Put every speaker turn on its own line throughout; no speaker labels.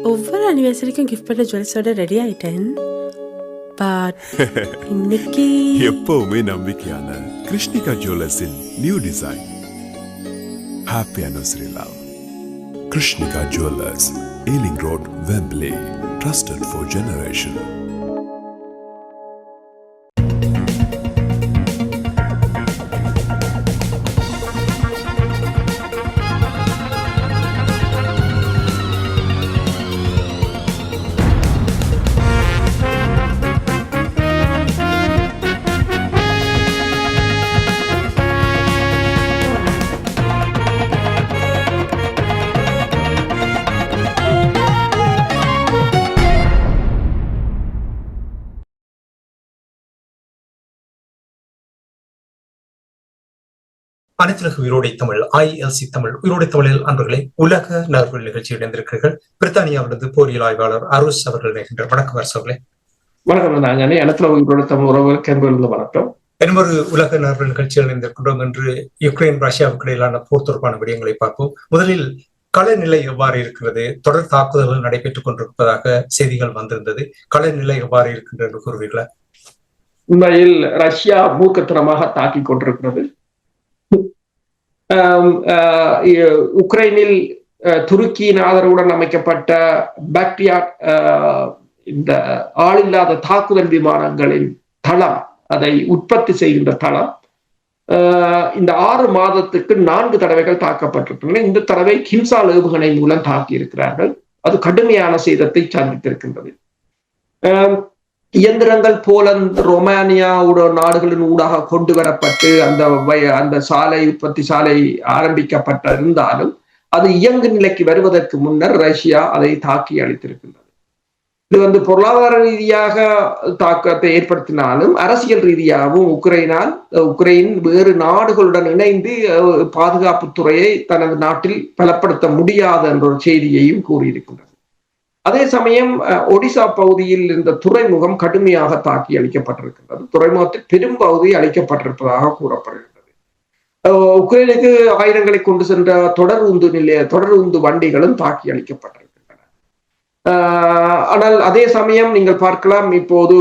ஒவ்வொரு அனிவர்சரிக்கும் கிஃப்ட் பண்ண ஜுவல்ஸோட ரெடி ஆயிட்டேன். பட் இன்னைக்கு
எப்பவுமே நம்பிக்கையான கிருஷ்ணிகா ஜுவல்லர்ஸின் new design. Happy anniversary love. Krishnika jewellers, Ealing road, Wembley. Trusted for generation.
அனைத்துலக உயிரோடை தமிழ் ILC தமிழ் உயிரோடை தமிழில் அன்பர்களே உலக நகர்வு நிகழ்ச்சி இணைந்திருக்கிறீர்கள். பிரித்தானியாவிலிருந்து போரியல் ஆய்வாளர் அருஸ் அவர்கள் இணைகின்றார். வணக்கம் அரசு அவர்களே.
வணக்கம். நாங்கள் அனைத்துலக உயிரோடை தமிழ் உறவுகளுக்கு வணக்கம்.
இன்னொரு உலக நகர்வு நிகழ்ச்சியில் இணைந்திருக்கின்றோம். என்று யுக்ரைன் ரஷ்யாவுக்கு இடையிலான போர் தொடர்பான விடயங்களை பார்ப்போம். முதலில் களநிலை எவ்வாறு இருக்கிறது? தொடர் தாக்குதல்கள் நடைபெற்றுக் கொண்டிருப்பதாக செய்திகள் வந்திருந்தது. களநிலை எவ்வாறு இருக்கின்றது என்று கூறுவீர்களா?
உண்மையில் ரஷ்யா மூர்க்கத்தனமாக தாக்கிக் கொண்டிருக்கிறது. உக்ரைனில் துருக்கியின் ஆதரவுடன் அமைக்கப்பட்ட பாக்டியாட் இந்த ஆளில்லாத தாக்குதல் விமானங்களின் தளம், அதை உற்பத்தி செய்கின்ற தளம் இந்த 6 மாதத்துக்கு 4 தடவைகள் தாக்கப்பட்டிருக்கின்றன. இந்த தடவை கிம்சால் ஏவுகணை மூலம் தாக்கி இருக்கிறார்கள். அது கடுமையான சேதத்தை சந்தித்திருக்கின்றது. இயந்திரங்கள் போலந்து, ரொமானியா நாடுகளின் ஊடாக கொண்டு வரப்பட்டு அந்த சாலை உற்பத்தி சாலை ஆரம்பிக்கப்பட்டிருந்தாலும் அது இயங்கு நிலைக்கு வருவதற்கு முன்னர் ரஷ்யா அதை தாக்கி அளித்திருக்கின்றது. இது பொருளாதார ரீதியாக தாக்கத்தை ஏற்படுத்தினாலும் அரசியல் ரீதியாகவும் உக்ரைன் வேறு நாடுகளுடன் இணைந்து பாதுகாப்பு துறையை தனது நாட்டில் பலப்படுத்த முடியாது என்ற ஒரு செய்தியையும் கூறியிருக்கின்றது. அதே சமயம் ஒடிசா பகுதியில் இந்த துறைமுகம் கடுமையாக தாக்கி அளிக்கப்பட்டிருக்கின்றது. துறைமுகத்தில் பெரும் பகுதி அளிக்கப்பட்டிருப்பதாக கூறப்படுகின்றது. உக்ரைனுக்கு ஆயுதங்களை கொண்டு சென்ற தொடர் உந்து வண்டிகளும் தாக்கி அளிக்கப்பட்டிருக்கின்றன. ஆனால் அதே சமயம் நீங்கள் பார்க்கலாம், இப்போது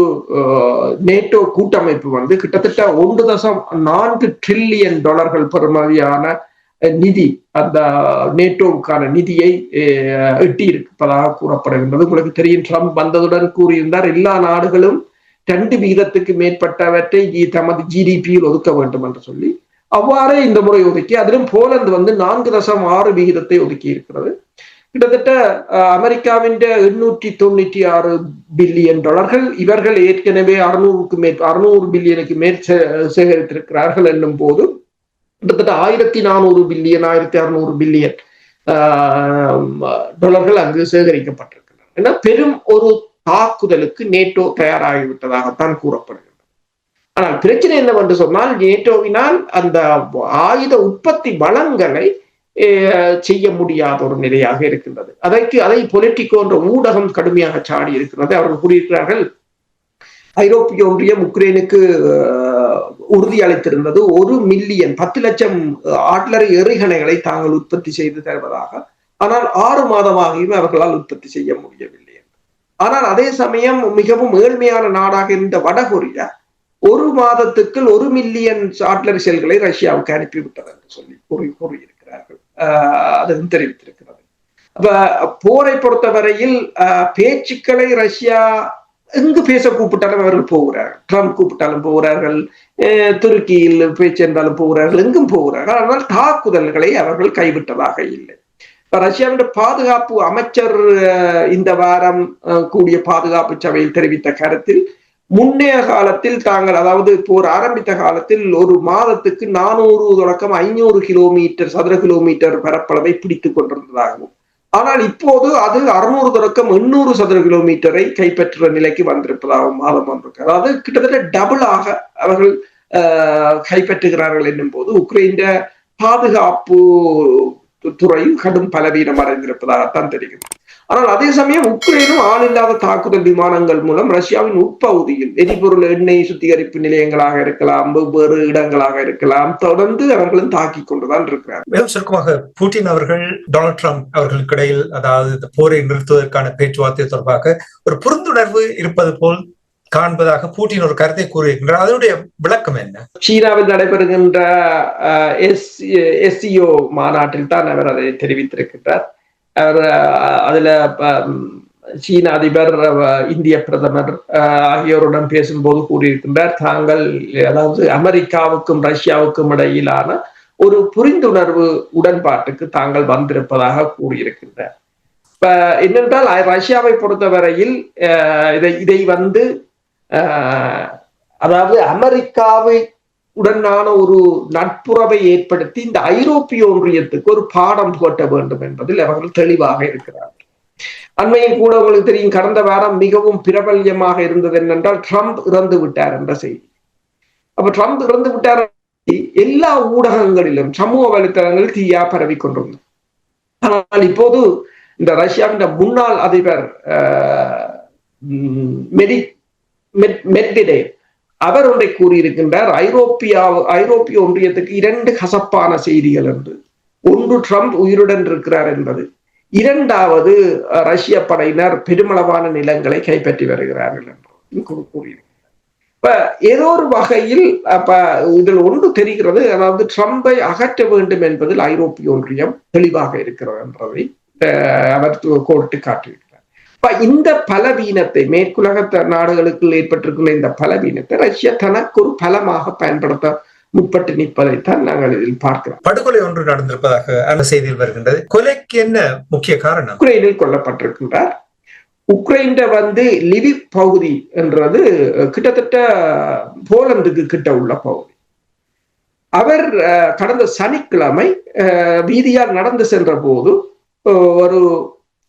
நேட்டோ கூட்டமைப்பு கிட்டத்தட்ட $1.4 டிரில்லியன் பெறுமதியான நிதி, அந்த நேட்டோவுக்கான நிதியை எட்டி இருப்பதாக கூறப்படுகின்றது. உங்களுக்கு தெரியும், ட்ரம்ப் வந்ததுடன் கூறியிருந்தார் எல்லா நாடுகளும் 2% மேற்பட்டவற்றை தமது GDP-யில் ஒதுக்க வேண்டும் என்று சொல்லி. அவ்வாறே இந்த முறை ஒதுக்கி, அதிலும் போலந்து 4.6% ஒதுக்கி இருக்கிறது. கிட்டத்தட்ட அமெரிக்காவின் $896 பில்லியன், இவர்கள் ஏற்கனவே 600 பில்லியனுக்கு மேல் சேகரித்திருக்கிறார்கள் என்னும் போது கிட்டத்தட்ட 1400 பில்லியன் 1600 பில்லியன் டாலர்கள் அங்கு சேகரிக்கப்பட்டிருக்கின்றன. ஏன்னா பெரும் ஒரு தாக்குதலுக்கு நேட்டோ தயாராகிவிட்டதாகத்தான் கூறப்படுகிறது. ஆனால் பிரச்சனை என்னவென்று சொன்னால், நேட்டோவினால் அந்த ஆயுத உற்பத்தி வளங்களை செய்ய முடியாத ஒரு நிலையாக இருக்கின்றது. அதை பொலிட்டிகோ என்ற ஊடகம் கடுமையாக சாடி இருக்கிறது. அவர்கள் கூறியிருக்கிறார்கள், ஐரோப்பிய ஒன்றியம் உக்ரைனுக்கு உறுதி அளித்திருந்தது 1 மில்லியன் 10 லட்சம் ஆட்லரி எறிகணைகளை தாங்கள் உற்பத்தி செய்து தருவதாக. ஆனால் 6 மாதமாகியும் அவர்களால் உற்பத்தி செய்ய முடியவில்லை. ஆனால் அதே சமயம் மிகவும் ஏழ்மையான நாடாக இருந்த வடகொரியா 1 மாதத்துக்குள் 1 மில்லியன் ஆட்லரி செல்களை ரஷ்யாவுக்கு அனுப்பிவிட்டது என்று சொல்லி கூறியிருக்கிறார்கள். அதுவும் தெரிவித்திருக்கிறது. அப்ப போரை பொறுத்தவரையில் பேச்சுக்களை ரஷ்யா எங்கு பேச கூப்பிட்டாலும் அவர்கள் போகிறார்கள். ட்ரம்ப் கூப்பிட்டாலும் போகிறார்கள், துருக்கியில் பேச்சு என்றாலும் போகிறார்கள், எங்கும் போகிறார்கள். ஆனால் தாக்குதல்களை அவர்கள் கைவிட்டதாக இல்லை. ரஷ்யாவின் பாதுகாப்பு அமைச்சர் இந்த வாரம் கூடிய பாதுகாப்பு சபையில் தெரிவித்த கருத்தில், முன்னைய காலத்தில் தாங்கள், அதாவது போர் ஆரம்பித்த காலத்தில் ஒரு மாதத்துக்கு 400 தொடக்கம் 500 சதுர கிலோமீட்டர் பரப்பளவை பிடித்துக் கொண்டிருந்ததாகவும், ஆனால் இப்போது அது 600 தொடக்கம் 800 சதுர கிலோமீட்டரை கைப்பற்றுற நிலைக்கு வந்திருப்பதாகவும் மாதம் வந்திருக்கு. அதாவது கிட்டத்தட்ட டபுளாக அவர்கள் கைப்பற்றுகிறார்கள் என்னும் போது உக்ரைன் பாதுகாப்பு துறையும் கடும் பலவீனம் அடைந்திருப்பதாகத்தான் தெரிகிறது. ஆனால் அதே சமயம் உக்ரைனும் ஆள் இல்லாத தாக்குதல் விமானங்கள் மூலம் ரஷ்யாவின் உட்பகுதியில் எரிபொருள் எண்ணெய் சுத்திகரிப்பு நிலையங்களாக இருக்கலாம், வெவ்வேறு இடங்களாக இருக்கலாம், தொடர்ந்து அவர்களும் தாக்கி கொண்டுதான் இருக்கிறார்.
மேலும் சுருக்கமாக புட்டின் அவர்கள் டொனால்ட் ட்ரம்ப் அவர்களுக்கு இடையில் அதாவது இந்த போரை நிறுத்துவதற்கான பேச்சுவார்த்தை தொடர்பாக ஒரு புரிந்துணர்வு இருப்பது போல் காண்பதாக புட்டின் ஒரு கருத்தை கூறியிருக்கின்றார். அதனுடைய விளக்கம் என்ன?
சீனாவில் நடைபெறுகின்ற SCO மாநாட்டில் தான் அவர் அதை தெரிவித்திருக்கின்றார். அவர் அதுல சீன அதிபர், இந்திய பிரதமர் ஆகியோருடன் பேசும்போது கூறியிருக்கின்றார், தாங்கள் அதாவது அமெரிக்காவுக்கும் ரஷ்யாவுக்கும் இடையிலான ஒரு புரிந்துணர்வு உடன்பாட்டுக்கு தாங்கள் வந்திருப்பதாக கூறியிருக்கின்றார். இப்ப என்னென்றால் ரஷ்யாவை பொறுத்தவரையில் இதை வந்து அதாவது அமெரிக்காவை உடனான ஒரு நட்புறவை ஏற்படுத்தி இந்த ஐரோப்பிய ஒன்றியத்துக்கு ஒரு பாடம் புகட்ட வேண்டும் என்பதில் அவர்கள் தெளிவாக இருக்கிறார்கள். அண்மையில் கூட உங்களுக்கு தெரியும், கடந்த வாரம் மிகவும் பிரபல்யமாக இருந்தது என்னென்றால் ட்ரம்ப் இறந்து விட்டார் என்ற செய்தி. அப்ப ட்ரம்ப் இறந்து விட்டார் எல்லா ஊடகங்களிலும் சமூக வலைத்தளங்களில் தீயா பரவி கொண்டிருந்தது. ஆனால் இப்போது இந்த ரஷ்யாவின் முன்னாள் அதிபர் மெட்வெடேவ் அவர் ஒன்றை கூறியிருக்கின்றார், ஐரோப்பிய ஒன்றியத்துக்கு 2 கசப்பான செய்திகள் என்று. ஒன்று, ட்ரம்ப் உயிருடன் இருக்கிறார் என்பது. 2வது, ரஷ்ய படையினர் பெருமளவான நிலங்களை கைப்பற்றி வருகிறார்கள் என்று கூறியிருக்கிறார். இப்ப ஏதோ ஒரு வகையில் இதில் ஒன்று தெரிகிறது, அதாவது ட்ரம்பை அகற்ற வேண்டும் என்பதில் ஐரோப்பிய ஒன்றியம் தெளிவாக இருக்கிறது என்பதை அவர் கோடிட்டு காட்டியிருக்கிறார். இந்த பலவீனத்தை, மேற்குலக நாடுகளுக்கு ஏற்பட்டிருக்கின்ற இந்த பலவீனத்தை ரஷ்யா தனக்கு ஒரு பலமாக பயன்படுத்த முற்பட்டு நிற்பதைத்தான் நாங்கள் இதில் பார்க்கிறோம்.
படுகொலை ஒன்று நடந்திருப்பதாக அந்த செய்தியில் வருகின்றது. கொலைக்கு என்ன முக்கிய காரணம்?
உக்ரைனில் கொல்லப்பட்டிருக்கின்றார். உக்ரைன் வந்து லிவிவ் பகுதி என்றது கிட்டத்தட்ட போலந்துக்கு கிட்ட உள்ள பகுதி. அவர் கடந்த சனிக்கிழமை வீதியால் நடந்து சென்ற போது ஒரு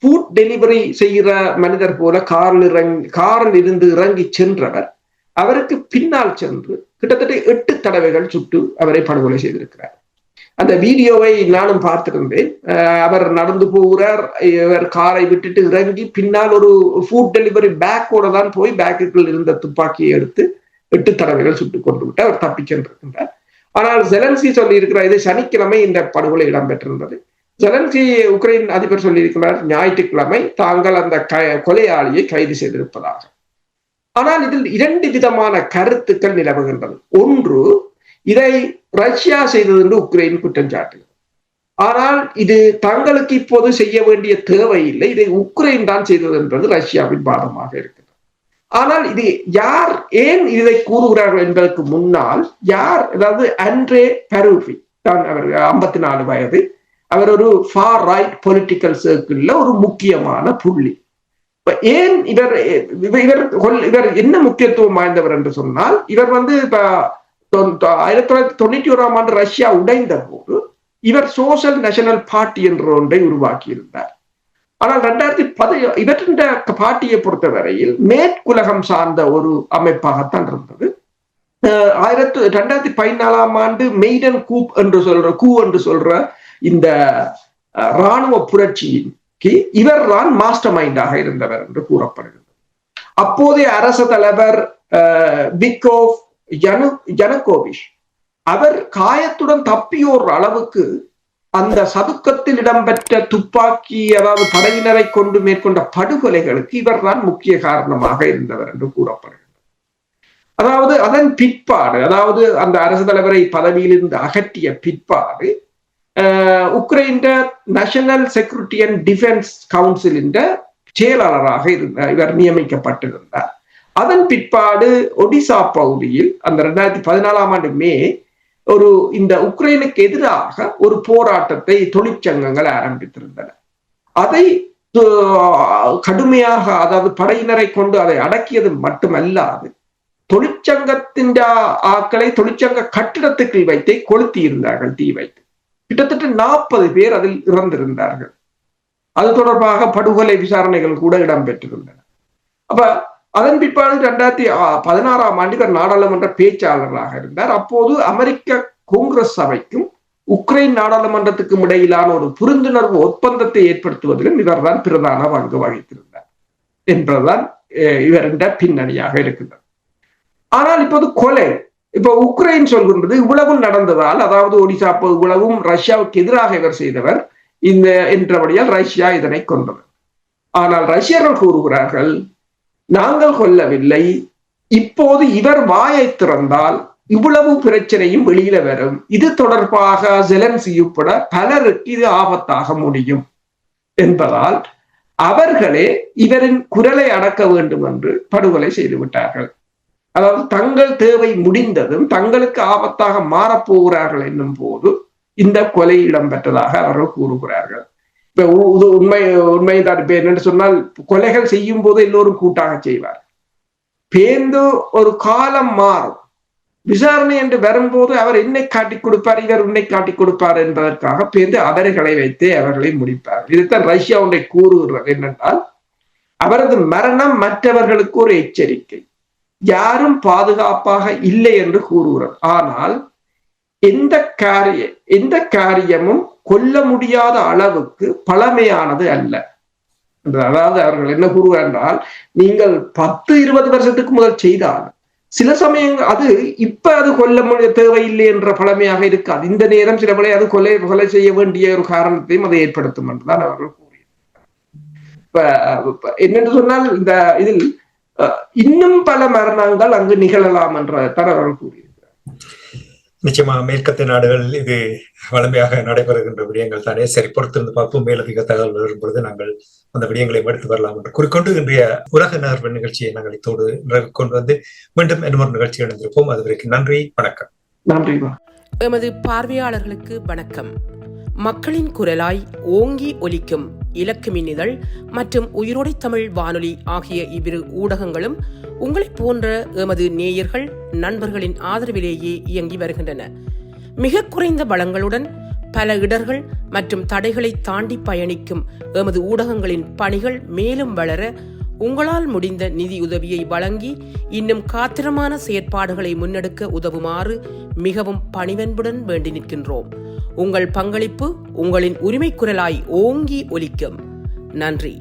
ஃபுட் டெலிவரி செய்கிற மனிதர் போல காரில் இருந்து இறங்கி சென்றவர் அவருக்கு பின்னால் சென்று கிட்டத்தட்ட 8 தடவைகள் சுட்டு அவரை படுகொலை செய்திருக்கிறார். அந்த வீடியோவை நானும் பார்த்திருந்தேன். அவர் நடந்து போகிறார், இவர் காரை விட்டுட்டு இறங்கி பின்னால் ஒரு ஃபுட் டெலிவரி பேக்கோட தான் போய் பேக்குக்குள் இருந்த துப்பாக்கியை எடுத்து 8 தடவைகள் சுட்டு கொண்டு விட்டு அவர் தப்பி சென்றிருக்கின்றார். ஆனால் ஜெலன்ஸ்கி சொல்லி இருக்கிறார், இது சனிக்கிழமை இந்த படுகொலை இடம்பெற்றிருந்தது. ஜெலன்ஸ்கி உக்ரைன் அதிபர் சொல்லியிருக்கிறார், ஞாயிற்றுக்கிழமை தாங்கள் அந்த கொலையாளியை கைது செய்திருப்பதாக. ஆனால் இதில் 2 விதமான கருத்துக்கள் நிலவுகின்றது. ஒன்று, இதை ரஷ்யா செய்தது என்று உக்ரைன் குற்றம் சாட்டுகிறது. ஆனால் இது தங்களுக்கு இப்போது செய்ய வேண்டிய தேவையில்லை, இதை உக்ரைன் தான் செய்தது என்பது ரஷ்யாவின் வாதமாக இருக்கிறது. ஆனால் இது யார் ஏன் இதை கூறுகிறார்கள் என்பதற்கு முன்னால் அதாவது அண்ட்ரே பரூஃபி தான், அவர் 54 வயது, அவர் ஒரு ஃபார் ரைட் பொலிட்டிக்கல் சர்க்கிள்ல ஒரு முக்கியமான புள்ளி. ஏன் இவர் என்ன முக்கியத்துவம் வாய்ந்தவர் என்று சொன்னால், இவர் வந்து இப்ப 1991 ஆண்டு ரஷ்யா உடைந்த போது இவர் சோசியல் நேஷனல் பார்ட்டி என்ற ஒன்றை உருவாக்கி இருந்தார். ஆனால் 2010 இவற்றின் பார்ட்டியை பொறுத்தவரையில் மேற்குலகம் சார்ந்த ஒரு அமைப்பாகத்தான் இருந்தது. 2014 ஆண்டு மெய்டன் கூப் என்று சொல்ற இந்த இராணுவ புரட்சிக்கு இவர் தான் மாஸ்டர் மைண்டாக இருந்தவர் என்று கூறப்படுகிறது. அப்போதைய அரசு தலைவர் விக்கோவ் யனுகோவிச் அவர் காயத்துடன் தப்பியோர் அளவுக்கு அந்த சதுக்கத்தில் இடம்பெற்ற துப்பாக்கி, அதாவது படையினரை கொண்டு மேற்கொண்ட படுகொலைகளுக்கு இவர் தான் முக்கிய காரணமாக இருந்தவர் என்று கூறப்படுகிறது. அதாவது அதன் பிற்பாடு, அதாவது அந்த அரசு தலைவரை பதவியிலிருந்து அகற்றிய பிற்பாடு Ukraine national security and defence கவுன்சிலின் செயலாளராக இவர் நியமிக்கப்பட்டிருந்தார். அதன் பிற்பாடு ஒடிசா பகுதியில் அந்த 2014 ஆண்டு மே இந்த உக்ரைனுக்கு எதிராக ஒரு போராட்டத்தை தொழிற்சங்கங்கள் ஆரம்பித்திருந்தன. அதை கடுமையாக, அதாவது படையினரை கொண்டு அதை அடக்கியது மட்டுமல்லாது தொழிற்சங்கத்தின் ஆட்களை தொழிற்சங்க கட்டிடத்துக்கு வைத்து கொளுத்தி இருந்தார்கள், தீ வைத்து. கிட்டத்தட்ட 40 பேர் அதில் இறந்திருந்தார்கள். அது தொடர்பாக படுகொலை விசாரணைகள் கூட இடம்பெற்றிருந்தன. அப்ப அதன் பிற்பாடு 2016 ஆண்டு நாடாளுமன்ற பேச்சாளர்களாக இருந்தார். அப்போது அமெரிக்க காங்கிரஸ் சபைக்கும் உக்ரைன் நாடாளுமன்றத்துக்கும் இடையிலான ஒரு புரிந்துணர்வு ஒப்பந்தத்தை ஏற்படுத்துவதிலும் இவர்தான் பிரதான பங்கு வகித்திருந்தார் என்பதுதான் இவரின் பின்னணியாக இருக்கின்றது. ஆனால் இப்போது கொலை, இப்ப உக்ரைன் சொல்கின்றது இவ்வளவு நடந்ததால், அதாவது ஒடிசா இவ்வளவும் ரஷ்யாவுக்கு எதிராக இவர் செய்தவர் இந்த என்றபடியால் ரஷ்யா இதனை கொண்டது. ஆனால் ரஷ்யர்கள் கூறுகிறார்கள் நாங்கள் கொல்லவில்லை, இப்போது இவர் வாயை திறந்தால் இவ்வளவு பிரச்சனையும் வெளியில வரும், இது தொடர்பாக ஜெலன்ஸ்கி உட்பட பலருக்கு இது ஆபத்தாக முடியும் என்பதால் அவர்களே இவரின் குரலை அடக்க வேண்டும் என்று படுகொலை செய்து விட்டார்கள். அதாவது தங்கள் தேவை முடிந்ததும் தங்களுக்கு ஆபத்தாக மாறப்போகிறார்கள் என்னும் போது இந்த கொலை இடம்பெற்றதாக அவர்கள் கூறுகிறார்கள். இப்ப உண்மைதான். இப்ப என்னென்னு சொன்னால், கொலைகள் செய்யும் போது எல்லோரும் கூட்டாக செய்வார். பேந்து ஒரு காலம் மாறும், விசாரணை என்று வரும்போது அவர் என்னை காட்டிக் கொடுப்பார், இவர் உன்னை காட்டிக் கொடுப்பார் என்பதற்காக பேருந்து அவர்களை வைத்தே அவர்களை முடிப்பார். இதுதான் ரஷ்யா ஒன்றை கூறுகிறது என்னென்றால், அவரது மரணம் மற்றவர்களுக்கு ஒரு எச்சரிக்கை, யாரும் பாதுகாப்பாக இல்லை என்று கூறுகிறது. ஆனால் எந்த காரியமும் கொல்ல முடியாத அளவுக்கு பழமையானது அல்ல. அதாவது அவர்கள் என்ன கூறுவார் என்றால், நீங்கள் 10-20 வருஷத்துக்கு முதல் செய்தால் சில சமயங்கள் அது இப்ப அது கொல்ல முடிய தேவையில்லை என்ற பழமையாக இருக்காது. இந்த நேரம் சில வேளை அது கொலை செய்ய வேண்டிய ஒரு காரணத்தையும் அதை ஏற்படுத்தும் என்றுதான் அவர்கள் கூறினார். இப்ப என்னென்று சொன்னால், இந்த இதில் இன்னும் பல மரணங்கள் அங்கு நிகழலாம் என்றதான் அவர்கள் கூறியிருக்கிறார்.
நிச்சயமா மேற்கத்திய நாடுகள் இது வளமையாக நடைபெறுகின்ற விடயங்கள் தானே. சரி, பொறுத்திருந்து பார்ப்போம். மேலதிக தகவல் வரும் பொழுது நாங்கள் அந்த விடயங்களை எடுத்து வரலாம் என்று கூறிக்கொண்டு இன்றைய உலக நகர்வு நிகழ்ச்சியை நாங்கள் இத்தோடு கொண்டு வந்து மீண்டும் இன்னொரு நிகழ்ச்சி இணைந்திருப்போம். அதுவரைக்கும் நன்றி, வணக்கம்.
நன்றி.
எமது பார்வையாளர்களுக்கு வணக்கம். மக்களின் குரலாய் ஓங்கி ஒலிக்கும் இலக்கு மின்னிதழ் மற்றும் உயிரோடை தமிழ் வானொலி ஆகிய இவ்விரு ஊடகங்களும் உங்களைப் போன்ற எமது நேயர்கள் நண்பர்களின் ஆதரவிலேயே இயங்கி வருகின்றன. மிக குறைந்த வளங்களுடன் பல இடர்கள் மற்றும் தடைகளை தாண்டி பயணிக்கும் எமது ஊடகங்களின் பணிகள் மேலும் வளர உங்களால் முடிந்த நிதியுதவியை வழங்கி இன்னும் காத்திரமான செயற்பாடுகளை முன்னெடுக்க உதவுமாறு மிகவும் பணிவன்புடன் வேண்டி நிற்கின்றோம். உங்கள் பங்களிப்பு உங்களின் உரிமை குரலாய் ஓங்கி ஒலிக்கும். நன்றி.